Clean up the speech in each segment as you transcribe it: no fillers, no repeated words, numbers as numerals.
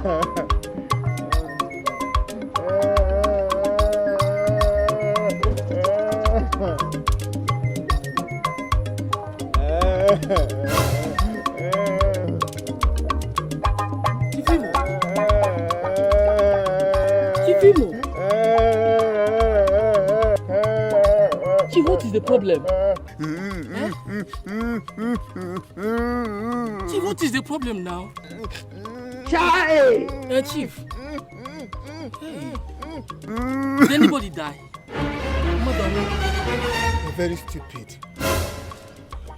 Chief, what is the problem? Chief, what is the problem now? Chief. Hey. Did anybody die? You're very stupid.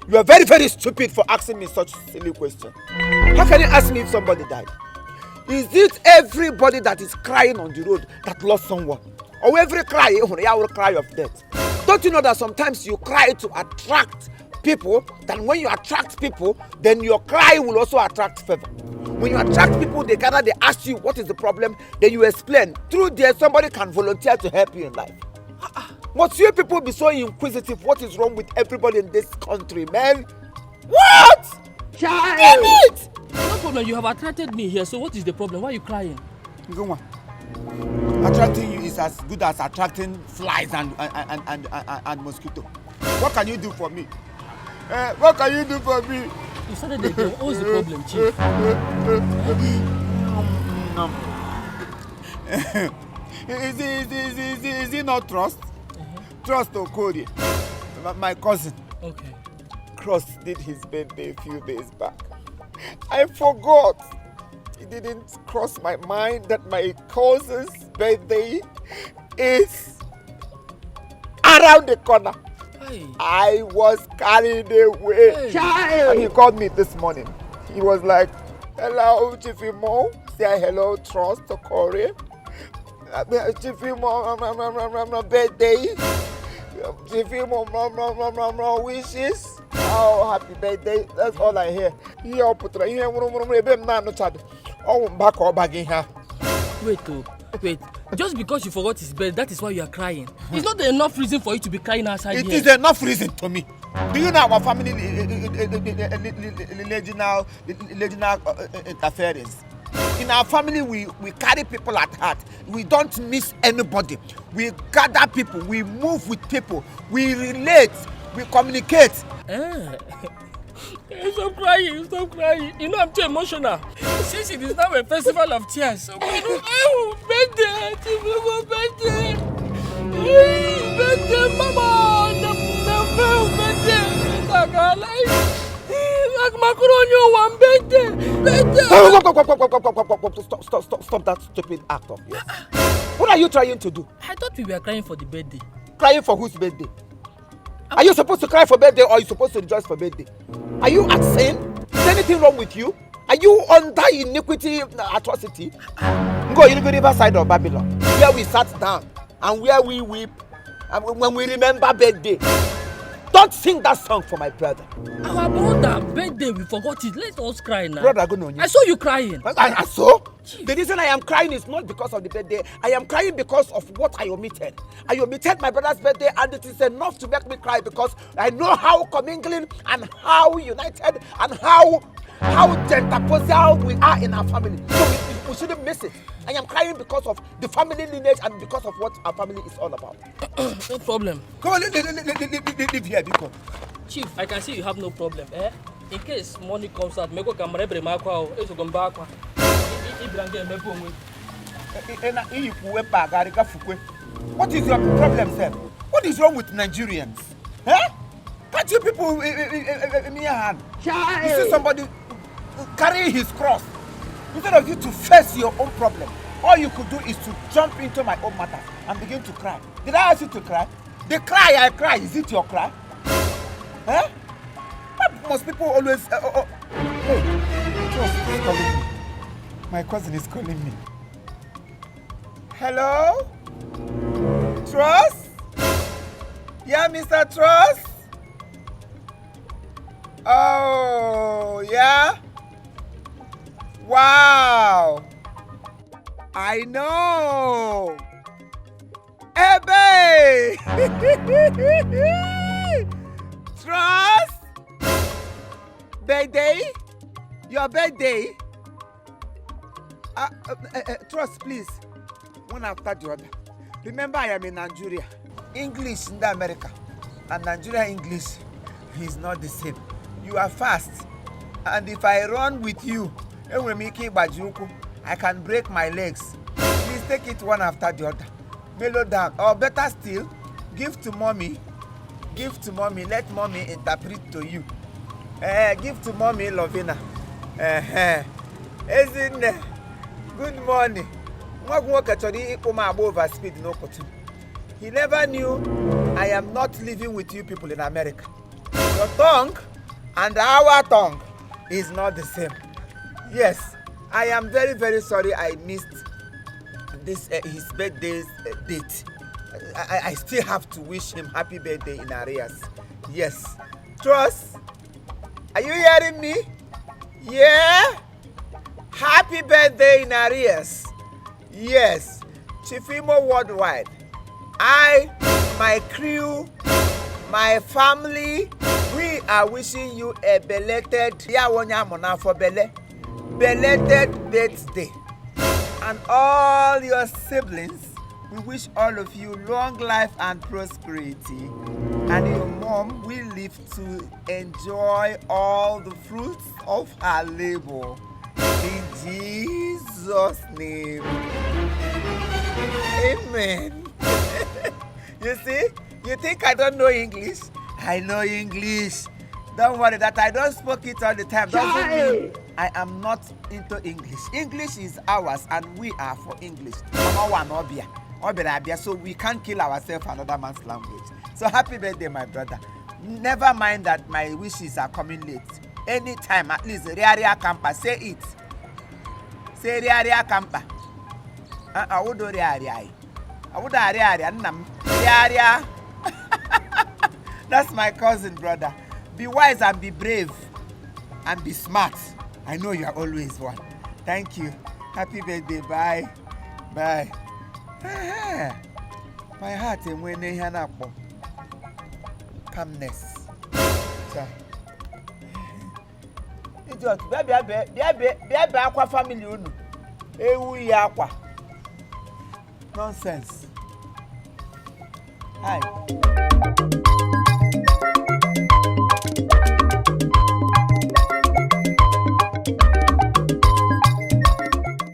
You are very, very stupid for asking me such silly question. How can you ask me if somebody died? Is it everybody that is crying on the road that lost someone? Or every cry will cry of death? Don't you know that sometimes you cry to attract people, then when you attract people, then your cry will also attract favor. When you attract people, they gather, they ask you what is the problem, then you explain. Through there, somebody can volunteer to help you in life. Must you people be so inquisitive? What is wrong with everybody in this country, man? What? Damn it! No problem, you have attracted me here, so what is the problem? Why are you crying? Go on. Attracting you is as good as attracting flies and mosquito. What can you do for me? What can you do for me? You started again. What is the problem, Chief? Is it not trust? Trust Okori, my cousin. Okay. Cross did his birthday a few days back. I forgot. It didn't cross my mind that my cousin's birthday is around the corner. Hey. I was carried away. Hey. And he called me this morning. He was like, hello, Chiefimo. Say hello, Trust Okori. Chiefimo, birthday. Chiefimo, wishes. Oh, happy birthday. That's all I hear. Wait. Just because you forgot his birthday, that is why you are crying. It's not enough reason for you to be crying outside It here. is enough reason to me. Do you know our family leginal interference? In our family, we carry people at heart. We don't miss anybody. We gather people. We move with people. We relate. We communicate. Stop crying. You know I'm too emotional. Since it is now a festival of tears. So birthday, birthday, mama, Stop that stupid act of yours. What are you trying to do? I thought we were crying for the birthday. Crying for whose birthday? Are you supposed to cry for birthday or are you supposed to rejoice for birthday? Are you at sin? Is anything wrong with you? Are you under iniquity, atrocity? Go to the riverside of Babylon, where we sat down and where we weep and when we remember birthday. Don't sing that song for my brother. Our brother birthday, we forgot it. Let us cry now. Brother, go on. I saw you crying. I saw? The reason I am crying is not because of the birthday. I am crying because of what I omitted. I omitted my brother's birthday and it is enough to make me cry because I know how commingling and how united and how gentleposal we are in our family. So we shouldn't miss it. I am crying because of the family lineage and because of what our family is all about. No problem. Come on, live here, because. Chief, I can see you have no problem. In case money comes out, make a camera bring my car. It's going back. What is your problem, sir? What is wrong with Nigerians? Can't you people in your hand? You see somebody carrying his cross. Instead of you to face your own problem, all you could do is to jump into my own matter and begin to cry. Did I ask you to cry? The cry I cry, is it your cry? Why must people always... Hey, Trust is calling me. My cousin is calling me. Hello? Trust? Yeah, Mr. Trust? Oh, yeah? Wow! I know! Ebe! Trust? Birthday? Your birthday? Trust, please. One after the other. Remember, I am in Nigeria. English in the America and Nigeria English is not the same. You are fast, and if I run with you, I can break my legs. Please take it one after the other. Mellow down, or better still, give to mommy. Give to mommy. Let mommy interpret to you. Give to mommy, Lovina. Good morning. He never knew I am not living with you people in America. Your tongue and our tongue is not the same. Yes, I am very, very sorry I missed this his birthday's date. I still have to wish him happy birthday in arrears. Yes. Trust, are you hearing me? Yeah? Happy birthday in arrears. Yes. Chiefimo worldwide. I, my crew, my family, we are wishing you a belated birthday. And all your siblings, we wish all of you long life and prosperity. And your mom will live to enjoy all the fruits of her labor. In Jesus' name. Amen. You see? You think I don't know English? I know English. Don't worry that I don't speak it all the time. Doesn't mean I am not into English. English is ours and we are for English. So we can't kill ourselves another man's language. So happy birthday, my brother. Never mind that my wishes are coming late. Anytime, at least Ria Kampa. Say it. Say Ria Kampa. I would do Ria. I would Ria. That's my cousin, brother. Be wise and be brave and be smart. I know you are always one. Thank you. Happy birthday. Bye. Bye. My heart is winning here. Calmness. Idiot. Baby, aqua family unu. Ewu ya aqua. Nonsense. Hi.